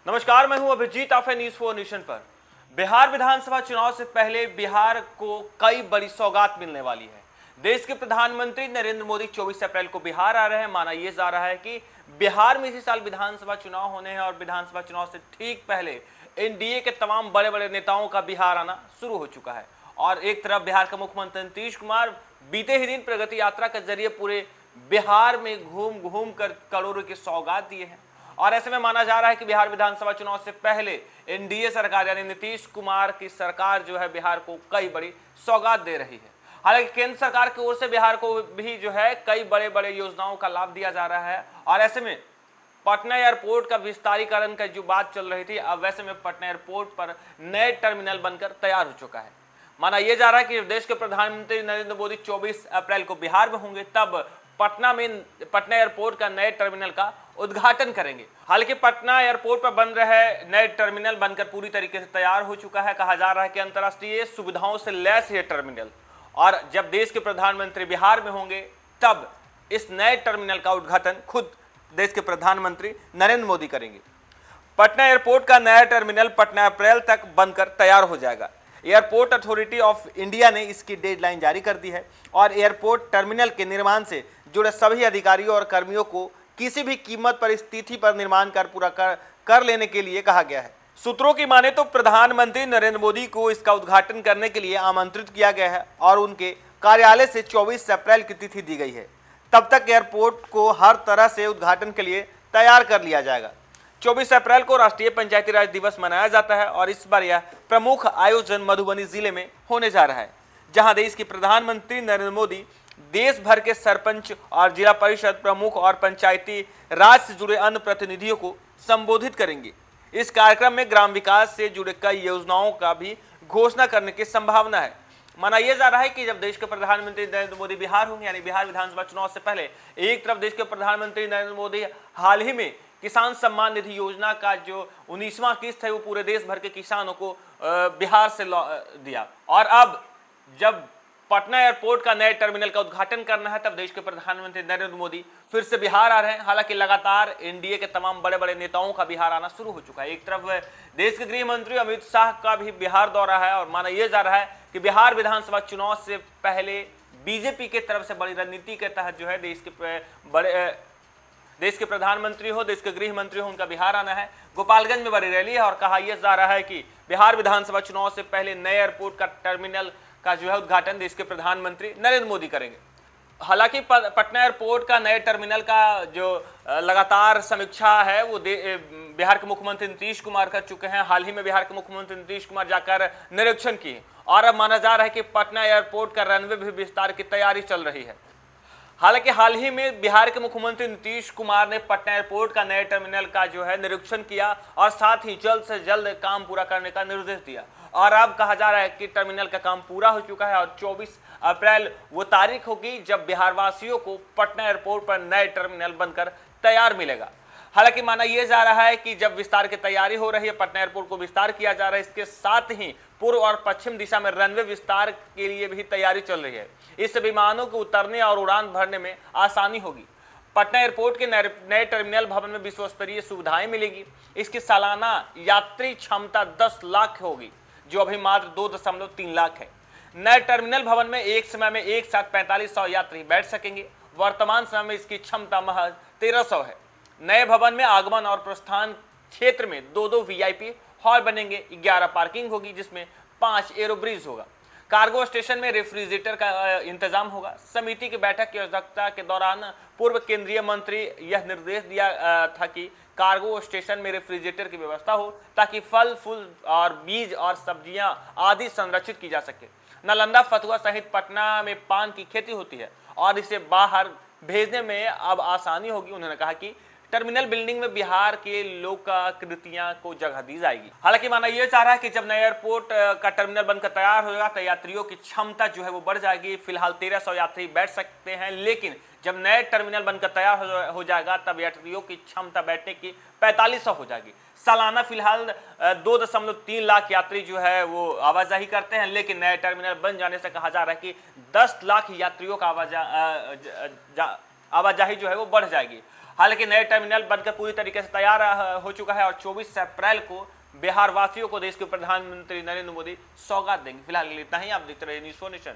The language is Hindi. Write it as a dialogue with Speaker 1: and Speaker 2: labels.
Speaker 1: नमस्कार, मैं हूं अभिजीत। आप है न्यूज 4 नेशन पर। बिहार विधानसभा चुनाव से पहले बिहार को कई बड़ी सौगात मिलने वाली है। देश के प्रधानमंत्री नरेंद्र मोदी 24 अप्रैल को बिहार आ रहे हैं। माना यह जा रहा है कि बिहार में इसी साल विधानसभा चुनाव होने हैं और विधानसभा चुनाव से ठीक पहले एनडीए के तमाम बड़े बड़े नेताओं का बिहार आना शुरू हो चुका है। और एक तरफ बिहार के मुख्यमंत्री नीतीश कुमार बीते ही दिन प्रगति यात्रा के जरिए पूरे बिहार में घूम घूम कर करोड़ों की सौगात दिए हैं। और ऐसे में माना जा रहा है कि बिहार विधानसभा चुनाव से पहले एनडीए सरकार यानी नीतीश कुमार की सरकार जो है बिहार को कई बड़ी सौगात दे रही है। हालांकि केंद्र सरकार की ओर से बिहार को भी जो है कई बड़े बड़े योजनाओं का लाभ दिया जा रहा है। और ऐसे में पटना एयरपोर्ट का विस्तारीकरण का जो बात चल रही थी, अब वैसे में पटना एयरपोर्ट पर नए टर्मिनल बनकर तैयार हो चुका है। माना यह जा रहा है कि देश के प्रधानमंत्री नरेंद्र मोदी 24 अप्रैल को बिहार में होंगे, तब पटना एयरपोर्ट का नए टर्मिनल का उद्घाटन करेंगे। हालांकि पटना एयरपोर्ट पर बन रहे नए टर्मिनल बनकर पूरी तरीके से तैयार हो चुका है। कहा जा रहा है कि अंतर्राष्ट्रीय सुविधाओं से लैस ये टर्मिनल, और जब देश के प्रधानमंत्री बिहार में होंगे तब इस नए टर्मिनल का उद्घाटन खुद देश के प्रधानमंत्री नरेंद्र मोदी करेंगे। पटना एयरपोर्ट का नया टर्मिनल पटना अप्रैल तक बनकर तैयार हो जाएगा। एयरपोर्ट अथॉरिटी ऑफ इंडिया ने इसकी डेडलाइन जारी कर दी है और एयरपोर्ट टर्मिनल के निर्माण से जुड़े सभी अधिकारियों और कर्मियों को किसी भी कीमत पर इस तिथि पर निर्माण कार्य पूरा कर लेने के लिए कहा गया है। सूत्रों की माने तो प्रधानमंत्री नरेंद्र मोदी को इसका उद्घाटन करने के लिए आमंत्रित किया गया है और उनके कार्यालय से 24 अप्रैल की तिथि दी गई है। तब तक एयरपोर्ट को हर तरह से उद्घाटन के लिए तैयार कर लिया जाएगा। 24 अप्रैल को राष्ट्रीय पंचायती राज दिवस मनाया जाता है और इस बार यह प्रमुख आयोजन मधुबनी जिले में होने जा रहा है, जहां देश के प्रधानमंत्री नरेंद्र मोदी देश भर के सरपंच और जिला परिषद प्रमुख और पंचायती राज से जुड़े अन्य प्रतिनिधियों को संबोधित करेंगे। इस कार्यक्रम में ग्राम विकास से जुड़े कई योजनाओं का भी घोषणा करने की संभावना है। माना यह जा रहा है कि जब देश के प्रधानमंत्री नरेंद्र मोदी बिहार होंगे, यानी बिहार विधानसभा चुनाव से पहले, एक तरफ देश के प्रधानमंत्री नरेंद्र मोदी हाल ही में किसान सम्मान निधि योजना का जो 19वां किस्त है वो पूरे देश भर के किसानों को बिहार से दिया, और अब जब पटना एयरपोर्ट का नए टर्मिनल का उद्घाटन करना है तब देश के प्रधानमंत्री नरेंद्र मोदी फिर से बिहार आ रहे हैं। हालांकि लगातार एनडीए के तमाम बड़े बड़े नेताओं का बिहार आना शुरू हो चुका है। एक तरफ देश के गृह मंत्री अमित शाह का भी बिहार दौरा है और माना यह जा रहा है कि बिहार विधानसभा चुनाव से पहले बीजेपी के तरफ से बड़ी रणनीति के तहत जो है देश के प्रधानमंत्री हो, देश के गृह मंत्री हो, उनका बिहार आना है। गोपालगंज में बड़ी रैली है और कहा यह जा रहा है कि बिहार विधानसभा चुनाव से पहले नए एयरपोर्ट का टर्मिनल का जो है उद्घाटन देश के प्रधानमंत्री नरेंद्र मोदी करेंगे। हालांकि पटना एयरपोर्ट का नए टर्मिनल का जो लगातार समीक्षा है वो बिहार के मुख्यमंत्री नीतीश कुमार कर चुके हैं। हाल ही में बिहार के मुख्यमंत्री नीतीश कुमार जाकर निरीक्षण किए और अब माना जा रहा है कि पटना एयरपोर्ट का रनवे भी विस्तार की तैयारी चल रही है। हालांकि हाल ही में बिहार के मुख्यमंत्री नीतीश कुमार ने पटना एयरपोर्ट का नए टर्मिनल का जो है निरीक्षण किया और साथ ही जल्द से जल्द काम पूरा करने का निर्देश दिया। और अब कहा जा रहा है कि टर्मिनल का काम पूरा हो चुका है और 24 अप्रैल वो तारीख होगी जब बिहार वासियों को पटना एयरपोर्ट पर नए टर्मिनल बनकर तैयार मिलेगा। हालांकि माना यह जा रहा है कि जब विस्तार की तैयारी हो रही है, पटना एयरपोर्ट को विस्तार किया जा रहा है, इसके साथ ही पूर्व और पश्चिम दिशा में रनवे विस्तार के लिए भी तैयारी चल रही है। इससे विमानों को उतरने और उड़ान भरने में आसानी होगी। पटना एयरपोर्ट के नए टर्मिनल भवन में विश्व स्तरीय सुविधाएं मिलेगी। इसकी सालाना यात्री क्षमता 10 लाख होगी, जो अभी मात्र 2.3 लाख है। नए टर्मिनल भवन में एक समय में एक साथ 4500 यात्री बैठ सकेंगे। वर्तमान समय में इसकी क्षमता महज 1300 है। नए भवन में आगमन और प्रस्थान क्षेत्र में 2-2 वीआईपी हॉल बनेंगे, 11 पार्किंग होगी जिसमें 5 एरोब्रिज होगा। कार्गो स्टेशन में रेफ्रिजरेटर का इंतजाम होगा। समिति की बैठक की अध्यक्षता के दौरान पूर्व केंद्रीय मंत्री यह निर्देश दिया था कि कार्गो स्टेशन में रेफ्रिजरेटर की व्यवस्था हो ताकि फल फूल और बीज और सब्जियां आदि संरक्षित की जा सके। नालंदा, फतुहा सहित पटना में पान की खेती होती है और इसे बाहर भेजने में अब आसानी होगी। उन्होंने कहा कि टर्मिनल बिल्डिंग में बिहार के लोकाकृतियां को जगह दी जाएगी। हालांकि माना यह चाह रहा है कि जब नए एयरपोर्ट का टर्मिनल बनकर तैयार होगा तो यात्रियों की क्षमता जो है वो बढ़ जाएगी। फिलहाल 1300 यात्री बैठ सकते हैं, लेकिन जब नए टर्मिनल बनकर तैयार हो जाएगा तब यात्रियों की क्षमता बैठने की 4500 हो जाएगी। सालाना फिलहाल 2.3 लाख यात्री जो है वो आवाजाही करते हैं, लेकिन नए टर्मिनल बन जाने से कहा जा रहा है कि 10 लाख यात्रियों का आवाजाही जो है वो बढ़ जाएगी। हालांकि नए टर्मिनल बनकर पूरी तरीके से तैयार हो चुका है और 24 अप्रैल को बिहार वासियों को देश के प्रधानमंत्री नरेंद्र मोदी सौगात देंगे। फिलहाल इतना ही, आप देखते रहिए न्यूज़ 4 नेशन।